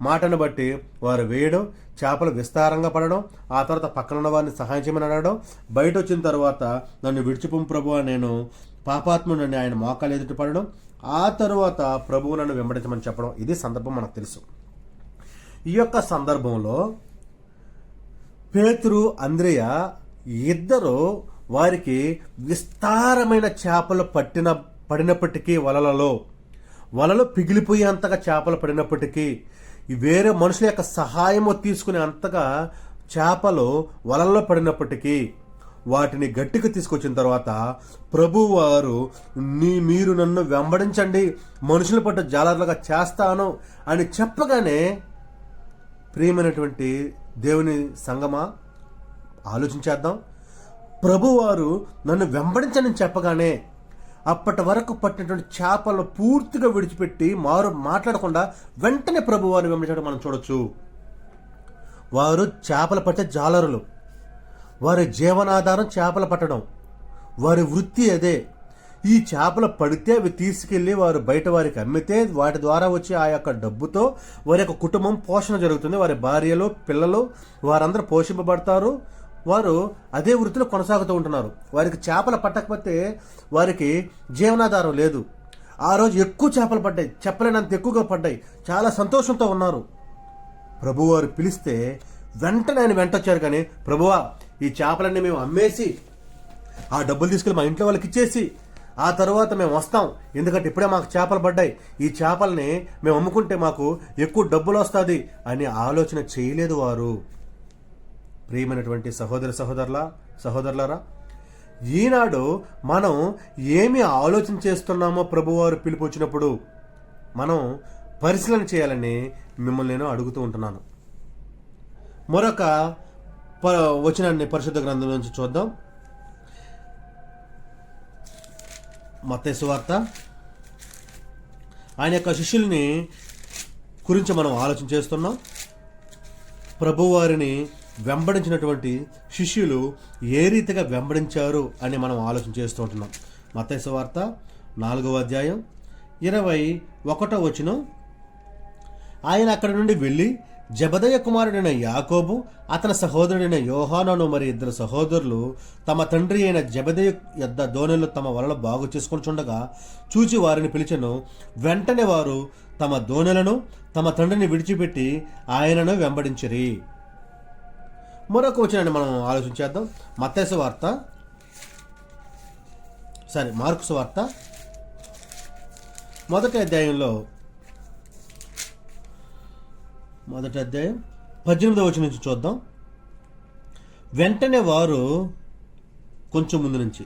A: మాటను బట్టి వారు వేయడం, చేపలు విస్తారంగా పడడం, ఆ తర్వాత పక్కన ఉన్న వారిని సహాయం చేయమని అడగడం, బయట వచ్చిన తర్వాత నన్ను విడిచిపొమ్ము ప్రభువా, నేను పాపాత్ముడిని ఆయన మోకాలు ఎదుట పడడం, ఆ తరువాత ప్రభువు నన్ను వెంబడించమని చెప్పడం. ఇది సందర్భం మనకు తెలుసు. ఈ యొక్క సందర్భంలో పేతురు, అంద్రియ ఇద్దరు వారికి విస్తారమైన చేపలు పడినప్పటికీ, వలలు పిగిలిపోయేంతగా చేపలు పడినప్పటికీ, వేరే మనుషుల యొక్క సహాయము తీసుకునే అంతగా చేపలు వలల్లో పడినప్పటికీ, వాటిని గట్టిగా తీసుకొచ్చిన తర్వాత ప్రభువారు, మీరు నన్ను వెంబడించండి, మనుషుల పట్టు జాలర్లుగా చేస్తాను అని చెప్పగానే, ప్రియమైనటువంటి దేవుని సంగమా, ఆలోచించేద్దాం. ప్రభువారు నన్ను వెంబడించని చెప్పగానే అప్పటి వరకు పట్టినటువంటి చేపలు పూర్తిగా విడిచిపెట్టి మాట్లాడకుండా వెంటనే ప్రభువారిని వెంబడించడం మనం చూడొచ్చు. వారు చేపలు పట్టే జాలరులు. వారి జీవనాధారం చేపలు పట్టడం, వారి వృత్తి అదే. ఈ చేపలు పడితే అవి తీసుకెళ్లి వారు బయట వారికి అమ్మితే వాటి ద్వారా వచ్చి ఆ యొక్క డబ్బుతో వారి యొక్క కుటుంబం పోషణ జరుగుతుంది. వారి భార్యలు, పిల్లలు వారందరూ పోషింపబడతారు. వారు అదే వృత్తిలో కొనసాగుతూ ఉంటున్నారు. వారికి చేపలు పట్టకపోతే వారికి జీవనాధారం లేదు. ఆ రోజు ఎక్కువ చేపలు పడ్డాయి, చెప్పలేనంత ఎక్కువగా పడ్డాయి. చాలా సంతోషంతో ఉన్నారు. ప్రభువారు పిలిస్తే వెంటనే ఆయన వెంటొచ్చారు. కానీ ప్రభువా, ఈ చేపలన్నీ మేము అమ్మేసి ఆ డబ్బులు తీసుకెళ్ళి మా ఇంట్లో వాళ్ళకి ఇచ్చేసి ఆ తర్వాత మేము వస్తాం, ఎందుకంటే ఇప్పుడే మాకు చేపలు పడ్డాయి, ఈ చేపల్ని మేము అమ్ముకుంటే మాకు ఎక్కువ డబ్బులు వస్తుంది అని ఆలోచన చేయలేదు వారు. ప్రియమైనటువంటి సహోదరులారా, ఈనాడు మనం ఏమి ఆలోచన చేస్తున్నామో ప్రభువారు పిలుపు వచ్చినప్పుడు మనం పరిశీలన చేయాలని మిమ్మల్ని నేను అడుగుతూ ఉంటున్నాను. మరొక వచనాన్ని పరిశుద్ధ గ్రంథం నుంచి చూద్దాం. మత్తయి సువార్త. ఆయన యొక్క శిష్యుల్ని గురించి మనం ఆలోచన చేస్తున్నాం. ప్రభువారిని వెంబడించినటువంటి శిష్యులు ఏ రీతిగా వెంబడించారు అని మనం ఆలోచన చేస్తూ ఉంటున్నాం. మత్తయి సువార్త 4వ అధ్యాయం 21వ వచనం. ఆయన అక్కడి నుండి వెళ్ళి జెబెదయి కుమారుడైన యాకోబు, అతని సహోదరుడైన యోహానును మరి 2 సహోదరులు తమ తండ్రి అయిన జెబెదయి యొద్ద దోణిలో తమ వలలు బాగు చేసుకొనిచుండగా చూచి వారిని పిలిచెను. వెంటనే వారు తమ దోణెలను తమ తండ్రిని విడిచిపెట్టి ఆయనను వెంబడించిరి. మరొక వచనాన్ని మనం ఆలోచించేద్దాం. మార్కు సువార్త 1వ అధ్యాయంలో 18వ వచనం నుంచి చూద్దాం. వెంటనే వారు కొంచెం ముందు నుంచి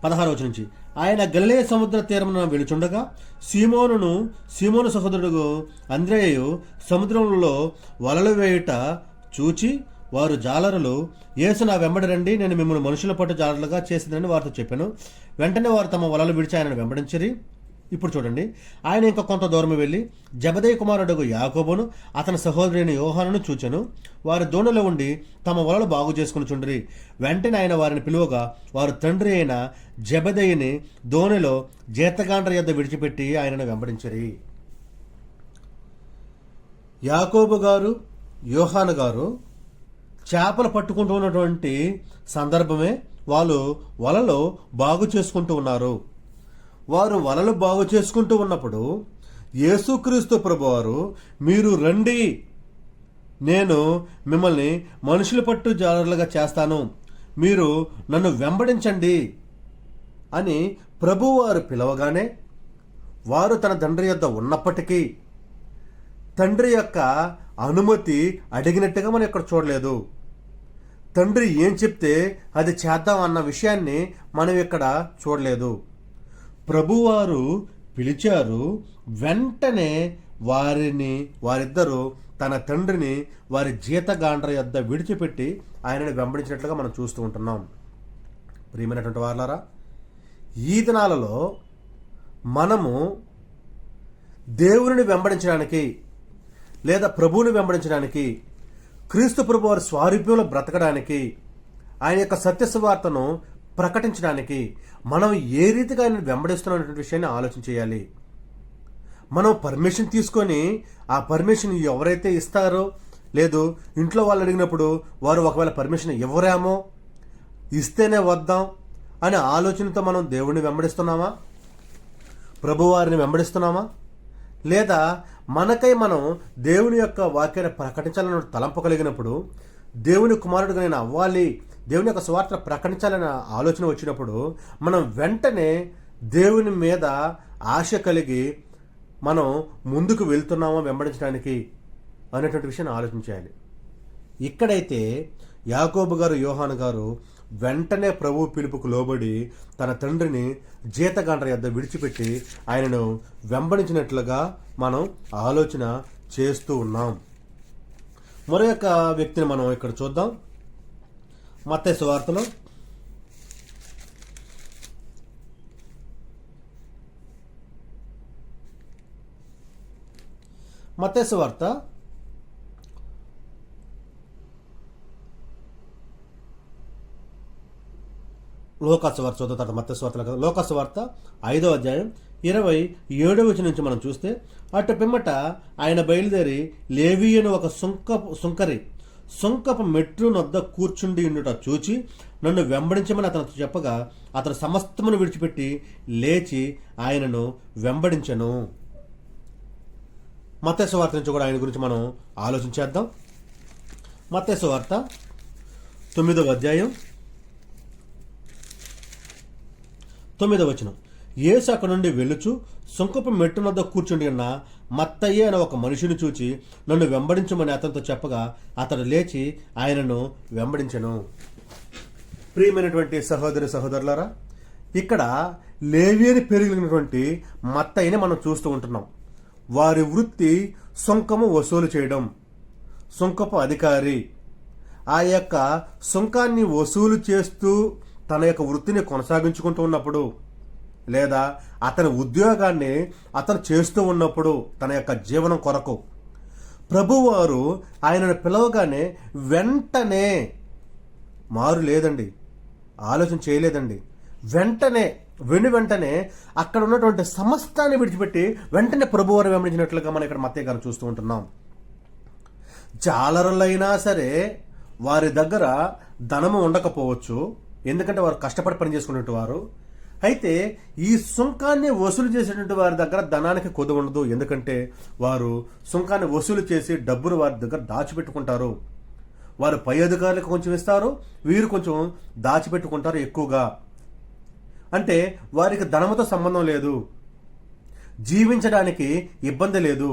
A: 16వ వచనం నుంచి ఆయన గలిలయ సముద్ర తీరమున వెళుచుండగా సీమోను సహోదరుడు అంద్రేయు సముద్రంలో వలలు వేయుట చూచి వారు జాలరులు, యేసు నా వెంబడి రండి, నేను మిమ్మల్ని మనుషుల పట్టు జాలరులుగా చేసిందని వారితో చెప్పాను. వెంటనే వారు తమ వలలు విడిచి ఆయనను వెంబడించిరి. ఇప్పుడు చూడండి, ఆయన ఇంకా కొంత దూరం వెళ్ళి జెబెదయి కుమారుడు యాకోబును అతని సహోదరుని యోహానును చూచెను. వారి దోణిలో ఉండి తమ వలలు బాగు చేసుకుని చుండ్రి. వెంటనే ఆయన వారిని పిలువగా వారు తండ్రి అయిన జెబెదయిని దోణిలో జీతగాండ్ర యొద్ద విడిచిపెట్టి ఆయనను వెంబడించిరి. యాకోబు గారు, యోహాను గారు చేపలు పట్టుకుంటూ ఉన్నటువంటి సందర్భమే వాళ్ళు వలలో బాగు చేసుకుంటూ ఉన్నారు. వారు వలలు బాగు చేసుకుంటూ ఉన్నప్పుడు యేసుక్రీస్తు ప్రభువారు, మీరు రండి, నేను మిమ్మల్ని మనుషుల పట్టు జాలరులుగా చేస్తాను, మీరు నన్ను వెంబడించండి అని ప్రభువారు పిలవగానే వారు తన తండ్రి యొద్ద ఉన్నప్పటికీ తండ్రి యొక్క అనుమతి అడిగినట్టుగా మనం ఇక్కడ చూడలేదు. తండ్రి ఏం చెప్తే అది చేద్దాం అన్న విషయాన్ని మనం ఇక్కడ చూడలేదు. ప్రభువారు పిలిచారు. వెంటనే వారిద్దరూ తన తండ్రిని వారి జీతగాండ్ర యొద్ద విడిచిపెట్టి ఆయనను వెంబడించినట్లుగా మనం చూస్తూ ఉంటున్నాం. ప్రియమైనటువంటి వారలారా, ఈ దినాలలో మనము దేవుని వెంబడించడానికి లేదా ప్రభువుని వెంబడించడానికి, క్రీస్తు ప్రభు వారి స్వారూప్యంలో బ్రతకడానికి, ఆయన యొక్క సత్యసువార్తను ప్రకటించడానికి మనం ఏ రీతిగా ఆయన వెంబడిస్తున్నటువంటి విషయాన్ని ఆలోచన చేయాలి. మనం పర్మిషన్ తీసుకొని ఆ పర్మిషన్ ఎవరైతే ఇస్తారో లేదు, ఇంట్లో వాళ్ళు అడిగినప్పుడు వారు ఒకవేళ పర్మిషన్ ఇవ్వరేమో, ఇస్తేనే వద్దాం అనే ఆలోచనతో మనం దేవుడిని వెంబడిస్తున్నామా, ప్రభువారిని వెంబడిస్తున్నామా, లేదా మనకై మనం దేవుని యొక్క వాక్యాన్ని ప్రకటించాలని తలంపు కలిగినప్పుడు, దేవుని కుమారుడుగా నేను అవ్వాలి, దేవుని యొక్క స్వార్థ ప్రకటించాలనే ఆలోచన వచ్చినప్పుడు మనం వెంటనే దేవుని మీద ఆశ కలిగి మనం ముందుకు వెళ్తున్నామో వెంబడించడానికి అనేటువంటి విషయాన్ని ఆలోచించాలి. ఇక్కడైతే యాకోబు గారు, యోహాను గారు వెంటనే ప్రభు పిలుపుకు లోబడి తన తండ్రిని జీతగాండ్ర యొద్ద విడిచిపెట్టి ఆయనను వెంబడించినట్లుగా మనం ఆలోచన చేస్తూ ఉన్నాం. మరొక వ్యక్తిని మనం ఇక్కడ చూద్దాం. మత్తయి సువార్తలో మత్తయి సువార్త 1 లోకాసు వార్త చదువుతారు, తర్వాత మత్తయి సువార్తలో కదా. లోకాసు వార్త 5వ అధ్యాయం 27వ వచనం నుంచి మనం చూస్తే, అటు పిమ్మట ఆయన బయలుదేరి లేవి అని ఒక సుంకపు మెట్టు నొద్ద కూర్చుండి ఉండుట చూచి నన్ను వెంబడించమని అతను చెప్పగా అతను సమస్తమును విడిచిపెట్టి లేచి ఆయనను వెంబడించను. మత్తయి సువార్త నుంచి కూడా ఆయన గురించి మనం ఆలోచించేద్దాం. మత్తయి సువార్త 9వ అధ్యాయం 9వ వచనం. యేసు అక్కడ నుండి వెళ్ళుచు సుంకపు మెట్టు వద్ద కూర్చుండి ఉన్న మత్తయ్య అనే ఒక మనిషిని చూచి నన్ను వెంబడించమని అతనితో చెప్పగా అతడు లేచి ఆయనను వెంబడించెను. ప్రియమైనటువంటి సహోదరి సహోదరులారా, ఇక్కడ లేవి అని పెరిగినటువంటి మత్తయ్యని మనం చూస్తూ ఉంటున్నాం. వారి వృత్తి సుంకము వసూలు చేయడం, సుంకపు అధికారి. ఆ యొక్క సుంకాన్ని వసూలు చేస్తూ తన యొక్క వృత్తిని కొనసాగించుకుంటూ ఉన్నప్పుడు, లేదా అతని ఉద్యోగాన్ని అతను చేస్తూ ఉన్నప్పుడు తన యొక్క జీవనం కొరకు ప్రభువారు ఆయనను పిలవగానే వెంటనే మారు లేదండి, ఆలోచన చేయలేదండి. వెంటనే అక్కడ ఉన్నటువంటి సమస్తాన్ని విడిచిపెట్టి వెంటనే ప్రభువారు వెంబడించినట్లుగా మనం ఇక్కడ మత్తయ్య గారు చూస్తూ ఉంటున్నాం. జాలరులైనా సరే వారి దగ్గర ధనము ఉండకపోవచ్చు, ఎందుకంటే వారు కష్టపడి పని చేసుకునేటువంటి వారు. అయితే ఈ సుంకాన్ని వసూలు చేసేటువంటి వారి దగ్గర ధనానికి కొద్దు ఉండదు, ఎందుకంటే వారు సుంకాన్ని వసూలు చేసి డబ్బును వారి దగ్గర దాచిపెట్టుకుంటారు. వారు పై అధికారులకు కొంచెం ఇస్తారు, వీరు కొంచెం దాచిపెట్టుకుంటారు ఎక్కువగా. అంటే వారికి ధనముతో సంబంధం లేదు, జీవించడానికి ఇబ్బంది లేదు,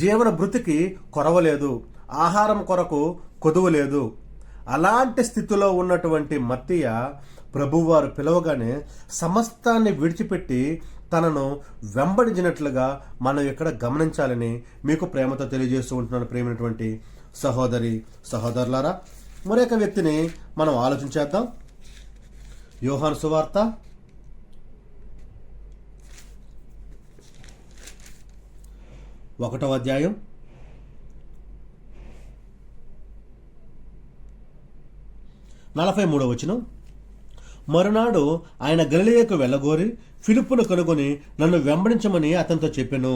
A: జీవన భృతికి కొరవ లేదు, ఆహారం కొరకు కొదువు లేదు. అలాంటి స్థితిలో ఉన్నటువంటి మత్తయ్య ప్రభువారు పిలవగానే సమస్తాన్ని విడిచిపెట్టి తనను వెంబడించినట్లుగా మనం ఇక్కడ గమనించాలని మీకు ప్రేమతో తెలియజేస్తూ ఉంటున్నాను. ప్రేమైనటువంటి సహోదరి సహోదరులారా, మరొక వ్యక్తిని మనం ఆలోచించేద్దాం. యోహాను సువార్త 1వ అధ్యాయం 43వ వచనం. మరునాడు ఆయన గలిలయకు వెళ్ళగోరి ఫిలిప్పును కనుగొని నన్ను వెంబడించమని అతనితో చెప్పెను.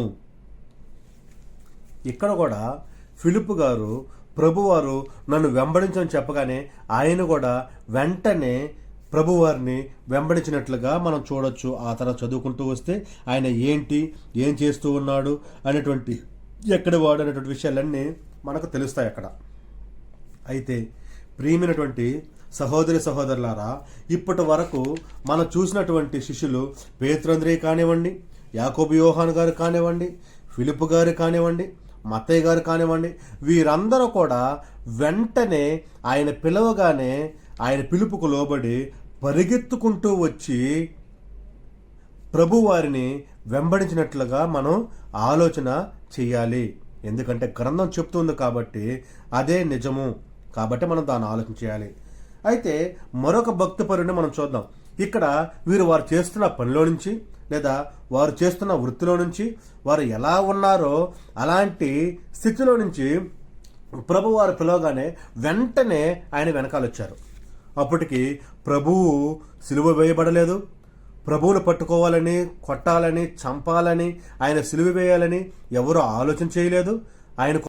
A: ఇక్కడ కూడా ఫిలిప్పు గారు ప్రభువారు నన్ను వెంబడించమని చెప్పగానే ఆయన కూడా వెంటనే ప్రభువారిని వెంబడించినట్లుగా మనం చూడొచ్చు. ఆ తర్వాత చదువుకుంటూ వస్తే ఆయన ఏం చేస్తూ ఉన్నాడు అనేటువంటి, ఎక్కడ వాడు అనేటువంటి విషయాలన్నీ మనకు తెలుస్తాయి అక్కడ. అయితే ప్రియమైనటువంటి సహోదరి సహోదరులారా, ఇప్పటి వరకు మనం చూసినటువంటి శిష్యులు పేతురు కానివ్వండి, యాకోబు యోహాను గారు కానివ్వండి, ఫిలిప్పు గారు కానివ్వండి, మత్తయ్య గారు కానివ్వండి, వీరందరూ కూడా వెంటనే ఆయన పిలవగానే ఆయన పిలుపుకు లోబడి పరిగెత్తుకుంటూ వచ్చి ప్రభువారిని వెంబడించినట్లుగా మనం ఆలోచన చెయ్యాలి. ఎందుకంటే గ్రంథం చెప్తుంది కాబట్టి అదే నిజము, కాబట్టి మనం దాన్ని ఆలోచన చేయాలి. అయితే మరొక భక్తిపరుని మనం చూద్దాం. ఇక్కడ వారు చేస్తున్న పనిలో నుంచి, లేదా వారు చేస్తున్న వృత్తిలో నుంచి, వారు ఎలా ఉన్నారో అలాంటి స్థితిలో నుంచి ప్రభువారు పిలవగానే వెంటనే ఆయన వెనకాలొచ్చారు. అప్పటికి ప్రభువు సిలువ వేయబడలేదు, ప్రభువును పట్టుకోవాలని, కొట్టాలని, చంపాలని, ఆయన సిలువ వేయాలని ఎవరు ఆలోచన చేయలేదు. ఆయన